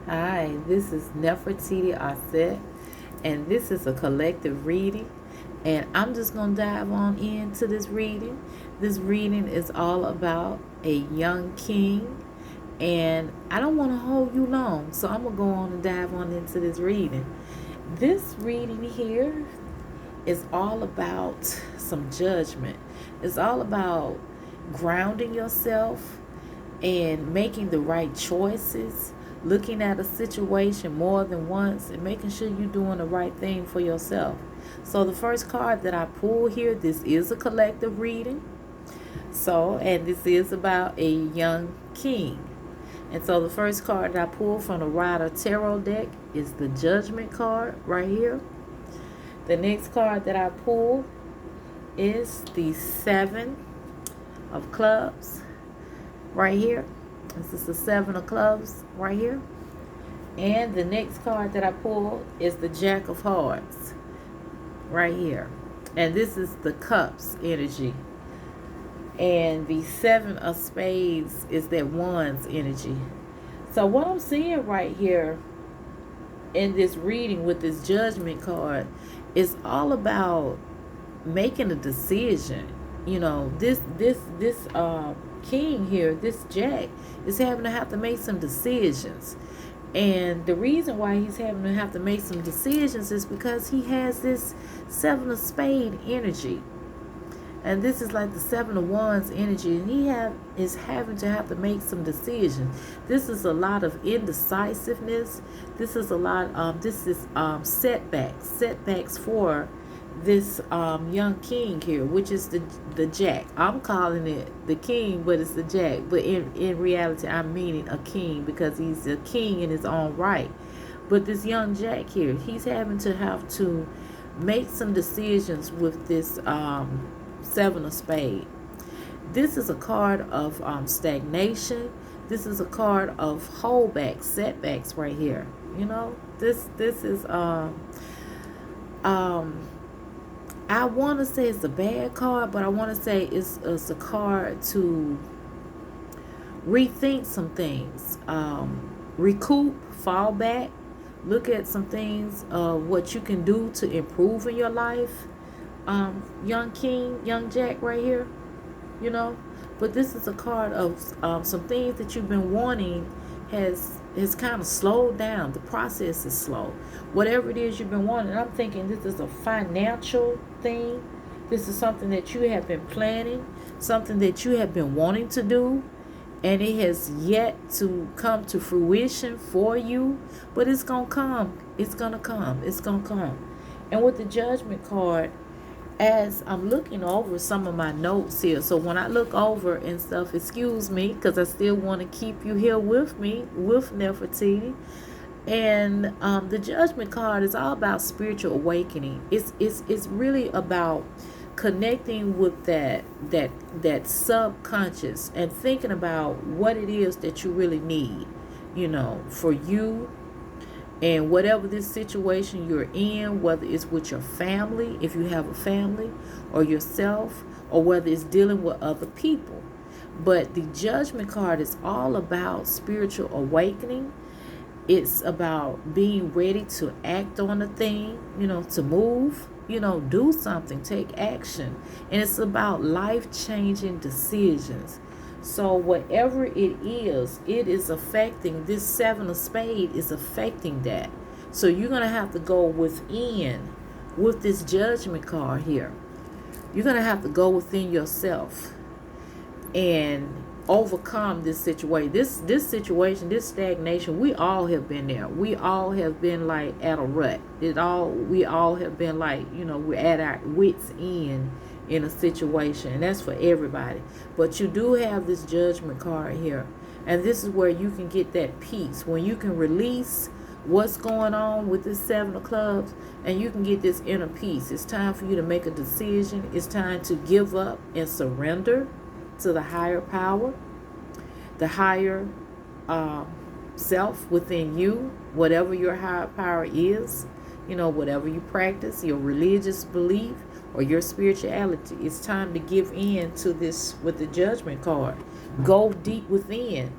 Hi, this is Nefertiti Aset, and this is a collective reading. And I'm just going to dive on into this reading. This reading is all about a young king, and I don't want to hold you long, so I'm going to go on and dive on into this reading. This reading here is all about some judgment, it's all about grounding yourself and making the right choices, looking at a situation more than once and making sure you're doing the right thing for yourself. So the first card that I pull here, this is a collective reading. And this is about a young king. And so the first card that I pulled from the Rider Tarot deck is the Judgment card right here. The next card that I pull is the Seven of Clubs right here. This is the Seven of Clubs right here. And the next card that I pulled is the Jack of Hearts right here. And this is the Cups energy. And the Seven of Spades is that Wands energy. So what I'm seeing right here in this reading with this Judgment card is all about making a decision. You know, this king here, this Jack, is having to have to make some decisions. And the reason why he's having to have to make some decisions is because he has this Seven of Spade energy. And this is like the Seven of Wands energy. And he is having to have to make some decisions. This is a lot of indecisiveness. This is a lot, this is setbacks for this young king here, which is the Jack. I'm calling it the king, but it's the Jack. But in reality, I'm meaning a king because he's a king in his own right. But this young Jack here, he's having to have to make some decisions with this Seven of Spades. This is a card of stagnation. This is a card of holdbacks, setbacks right here. You know, this is I want to say it's a bad card, but I want to say it's a card to rethink some things, recoup, fall back, look at some things, what you can do to improve in your life. Young king, young Jack right here, you know. But this is a card of some things that you've been wanting has kind of slowed down. The process is slow. Whatever it is you've been wanting, I'm thinking this is a financial thing. This is something that you have been planning, something that you have been wanting to do, and it has yet to come to fruition for you. But it's gonna come. It's gonna come. It's gonna come. And with the Judgment card, as I'm looking over some of my notes here, so when I look over and stuff, excuse me, because I still want to keep you here with me, with Nefertiti. And the Judgment card is all about spiritual awakening. It's really about connecting with that subconscious and thinking about what it is that you really need, you know, for you. And whatever this situation you're in, whether it's with your family, if you have a family, or yourself, or whether it's dealing with other people. But the Judgment card is all about spiritual awakening. It's about being ready to act on a thing, you know, to move, you know, do something, take action. And it's about life-changing decisions. So whatever it is affecting, this Seven of Spades is affecting that. So you're going to have to go within with this Judgment card here. You're going to have to go within yourself and overcome this situation. This situation, this stagnation, we all have been there. We all have been like at a rut. We all have been like, you know, we're at our wits' end in a situation, and that's for everybody. But you do have this Judgment card here, and this is where you can get that peace, when you can release what's going on with this Seven of Clubs, and you can get this inner peace. It's time for you to make a decision. It's time to give up and surrender to the higher power, the higher self within you, whatever your higher power is, you know, whatever you practice, your religious belief or your spirituality. It's time to give in to this with the Judgment card. Go deep within,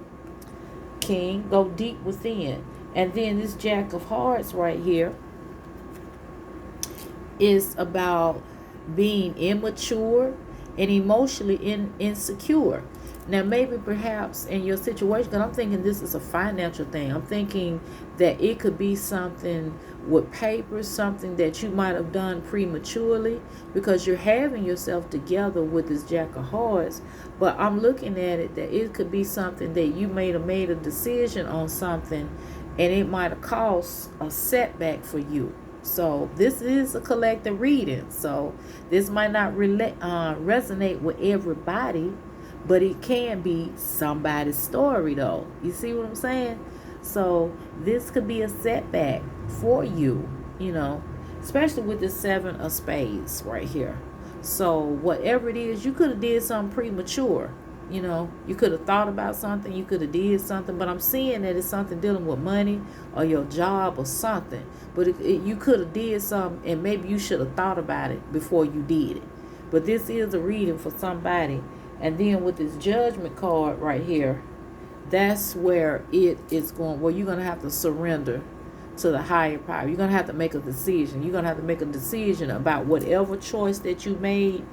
King. Go deep within. And then this Jack of Hearts right here is about being immature and emotionally insecure. Now, maybe perhaps in your situation, because I'm thinking this is a financial thing. I'm thinking that it could be something with papers, something that you might have done prematurely because you're having yourself together with this Jack of Hearts. But I'm looking at it that it could be something that you may have made a decision on something and it might have caused a setback for you. So this is a collective reading. So this might not resonate with everybody, but it can be somebody's story though. You see what I'm saying? So this could be a setback for you, especially with the 7 of spades right here. So whatever it is, you could have did something premature. You could have thought about something, you could have did something, but I'm seeing that it's something dealing with money or your job or something. But you could have did something, and maybe you should have thought about it before you did it. But this is a reading for somebody. And then with this Judgment card right here, that's where it is going. Well, you're going to have to surrender to the higher power. You're going to have to make a decision. You're going to have to make a decision about whatever choice that you made.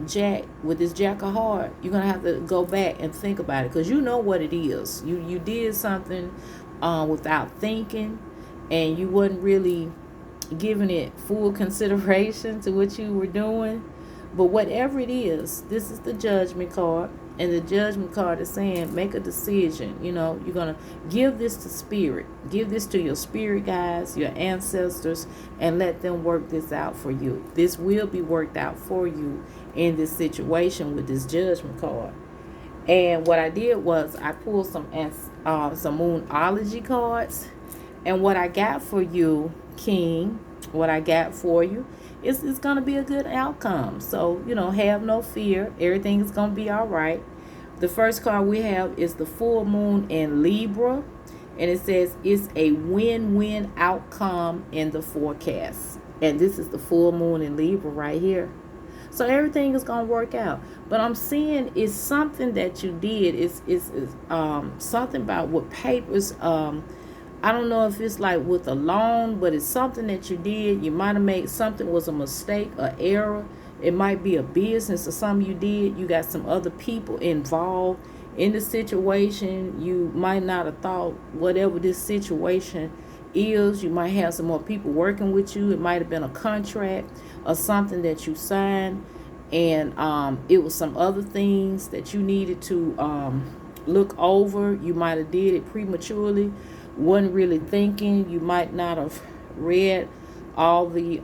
Jack, with this Jack of Hearts, you're gonna have to go back and think about it, because you know what it is. You did something without thinking, and you wasn't really giving it full consideration to what you were doing. But whatever it is, this is the Judgment card, and the Judgment card is saying make a decision. You're gonna give this to spirit, give this to your spirit guides, your ancestors, and let them work this out for you. This will be worked out for you in this situation with this Judgment card. And what I did was I pulled some Moonology cards, and what I got for you, King, what I got for you, it's going to be a good outcome. So, have no fear. Everything is going to be all right. The first card we have is the full moon in Libra. And it says it's a win-win outcome in the forecast. And this is the full moon in Libra right here. So everything is going to work out. But I'm seeing it's something that you did. It's something about what papers. I don't know if it's like with a loan, but it's something that you did. You might have made something was a mistake, an error. It might be a business or something you did. You got some other people involved in the situation. You might not have thought whatever this situation is. You might have some more people working with you. It might have been a contract or something that you signed. And it was some other things that you needed to look over. You might have did it prematurely. Wasn't really thinking. You might not have read all the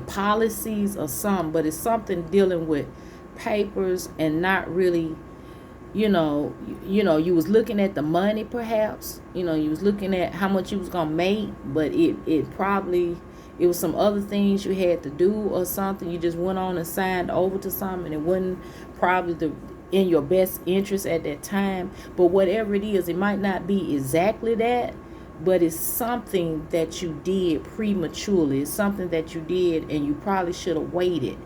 policies or something, but it's something dealing with papers and not really, you was looking at the money perhaps, you was looking at how much you was gonna make, but it was some other things you had to do or something. You just went on and signed over to something, and it wasn't probably in your best interest at that time. But whatever it is, it might not be exactly that, but it's something that you did prematurely. It's something that you did, and you probably should have waited.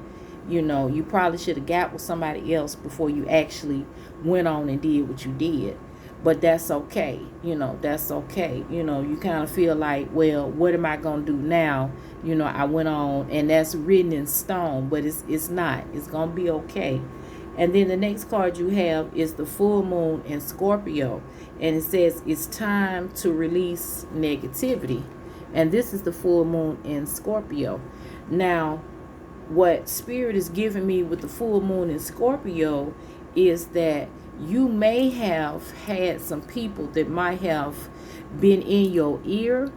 You probably should have got with somebody else before you actually went on and did what you did. But that's okay. That's okay. You kind of feel like, well, what am I going to do now? I went on, and that's written in stone, but it's not. It's going to be okay. And then the next card you have is the full moon in Scorpio. And it says it's time to release negativity. And this is the full moon in Scorpio. Now, what Spirit is giving me with the full moon in Scorpio is that you may have had some people that might have been in your ear.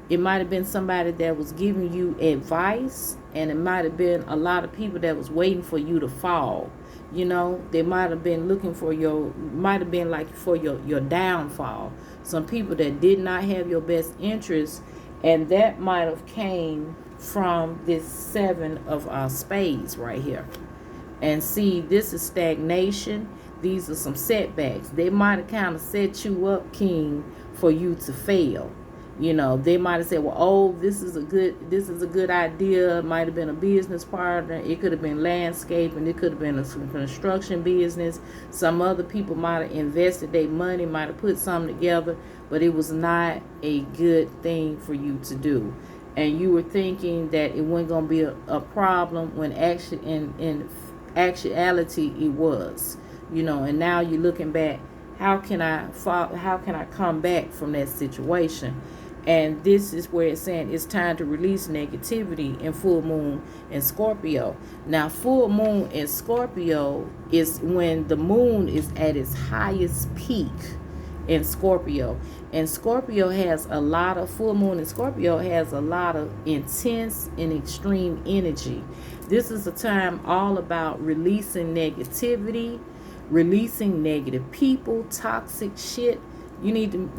It might have been somebody that was giving you advice. And it might have been a lot of people that was waiting for you to fall. They might have been looking for your downfall. Some people that did not have your best interest, and that might have came from this 7 of spades right here. And see, this is stagnation. These are some setbacks. They might have kind of set you up, King, for you to fail. They might have said, well, oh, this is a good idea. It might have been a business partner. It could have been landscaping. It could have been a construction business. Some other people might have invested their money, might have put something together, but it was not a good thing for you to do. And you were thinking that it wasn't going to be a problem when actually in actuality it was. And now you're looking back, how can I come back from that situation? And this is where it's saying it's time to release negativity in full moon in Scorpio. Now, full moon in Scorpio is when the moon is at its highest peak in Scorpio. And Scorpio has a lot of, full moon in Scorpio has a lot of intense and extreme energy. This is a time all about releasing negativity, releasing negative people, toxic shit. You need to,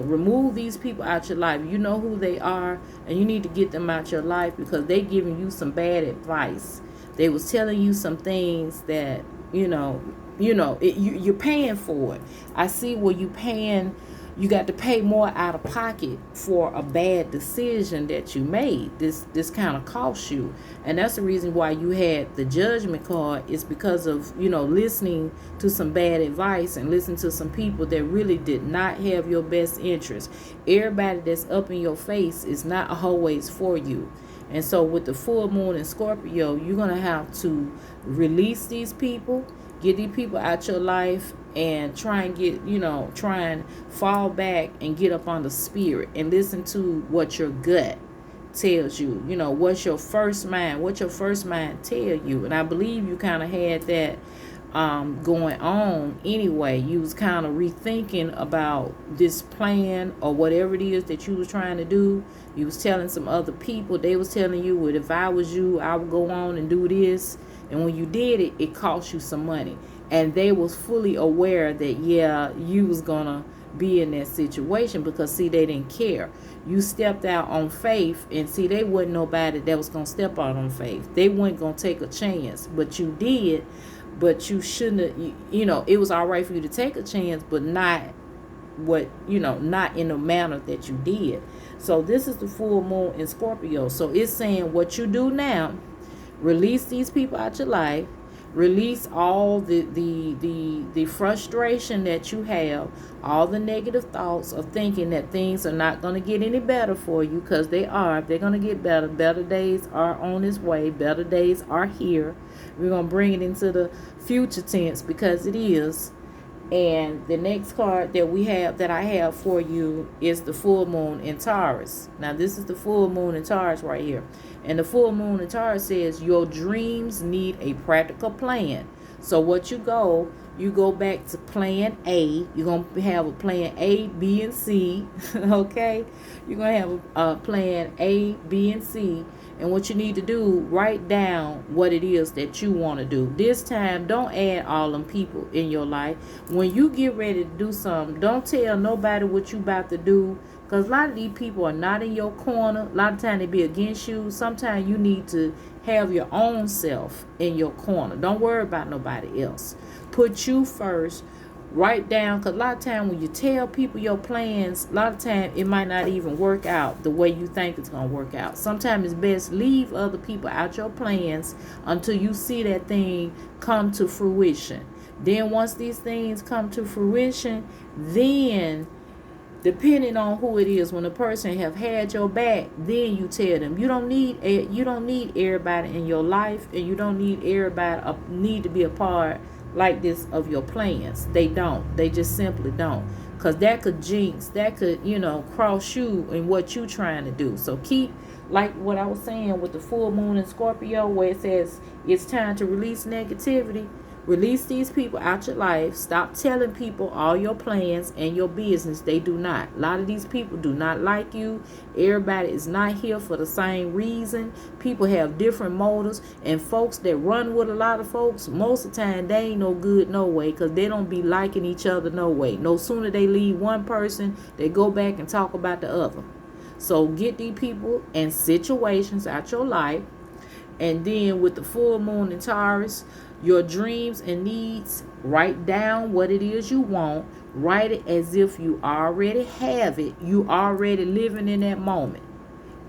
remove these people out your life. You know who they are, and you need to get them out your life because they giving you some bad advice. They was telling you some things that, you're paying for it. I see where you got to pay more out of pocket for a bad decision that you made. This kind of costs you. And that's the reason why you had the judgment card, is because of, listening to some bad advice and listening to some people that really did not have your best interest. Everybody that's up in your face is not always for you. And so with the full moon in Scorpio, you're going to have to release these people, get these people out your life, and try and fall back and get up on the spirit and listen to what your gut tells you. What your first mind tell you. And I believe you kind of had that going on anyway. You was kind of rethinking about this plan or whatever it is that you was trying to do. You was telling some other people, they was telling you, well, if I was you, I would go on and do this. And when you did it, it cost you some money. And they was fully aware that, yeah, you was going to be in that situation because, see, they didn't care. You stepped out on faith, and see, they wasn't nobody that was going to step out on faith. They weren't going to take a chance, but you did. But you shouldn't have, it was all right for you to take a chance, but not not in the manner that you did. So this is the full moon in Scorpio. So it's saying what you do now, release these people out your life, release all the frustration that you have, all the negative thoughts of thinking that things are not going to get any better for you, because they're going to get better. Better days are on its way. Better days are here. We're going to bring it into the future tense because it is. And the next card that I have for you is the full moon in Taurus. Now, this is the full moon in Taurus right here. And the full moon in Taurus says your dreams need a practical plan. So what you go back to plan A. You're going to have a plan A, B, and C. Okay? You're going to have a plan A, B, and C. And what you need to do, write down what it is that you want to do. This time, don't add all them people in your life. When you get ready to do something, don't tell nobody what you about to do. Because a lot of these people are not in your corner. A lot of times they be against you. Sometimes you need to have your own self in your corner. Don't worry about nobody else. Put you first. Write down, because a lot of time when you tell people your plans, a lot of time it might not even work out the way you think it's going to work out. Sometimes it's best leave other people out your plans until you see that thing come to fruition. Then once these things come to fruition, then depending on who it is, when the person have had your back, then you tell them. You don't need everybody in your life, and you don't need everybody need to be a part like this of your plans. They don't. They just simply don't. Because that could jinx, that could, cross you in what you trying to do. So keep, like what I was saying with the full moon in Scorpio, where it says it's time to release negativity. Release these people out your life. Stop telling people all your plans and your business. They do not. A lot of these people do not like you. Everybody is not here for the same reason. People have different motives. And folks that run with a lot of folks, most of the time, they ain't no good no way, because they don't be liking each other no way. No sooner they leave one person, they go back and talk about the other. So get these people and situations out your life. And then with the full moon in Taurus, your dreams and needs. Write down what it is you want. Write it as if you already have it. You already living in that moment.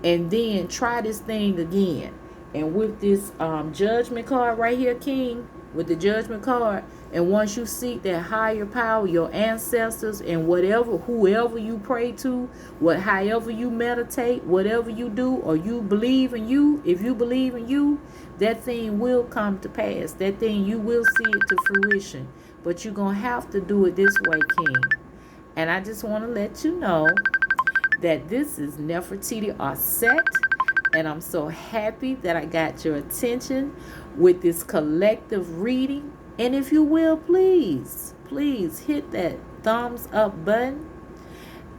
And then try this thing again. And with this judgment card right here, King, with the judgment card, and once you seek that higher power, your ancestors, and whatever, whoever you pray to, however you meditate, whatever you do, or you believe in you, if you believe in you, that thing will come to pass. That thing, you will see it to fruition. But you're going to have to do it this way, King. And I just want to let you know that this is Nefertiti Arset, and I'm so happy that I got your attention with this collective reading. And if you will, please hit that thumbs up button,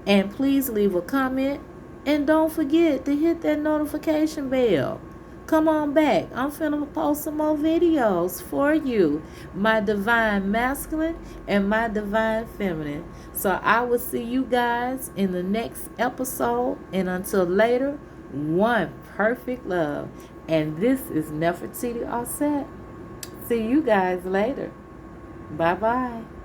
and please leave a comment, and don't forget to hit that notification bell. Come on back. I'm finna post some more videos for you, my divine masculine and my divine feminine. So I will see you guys in the next episode. And until later, one perfect love. And this is Nefertiti Arset. See you guys later. Bye-bye.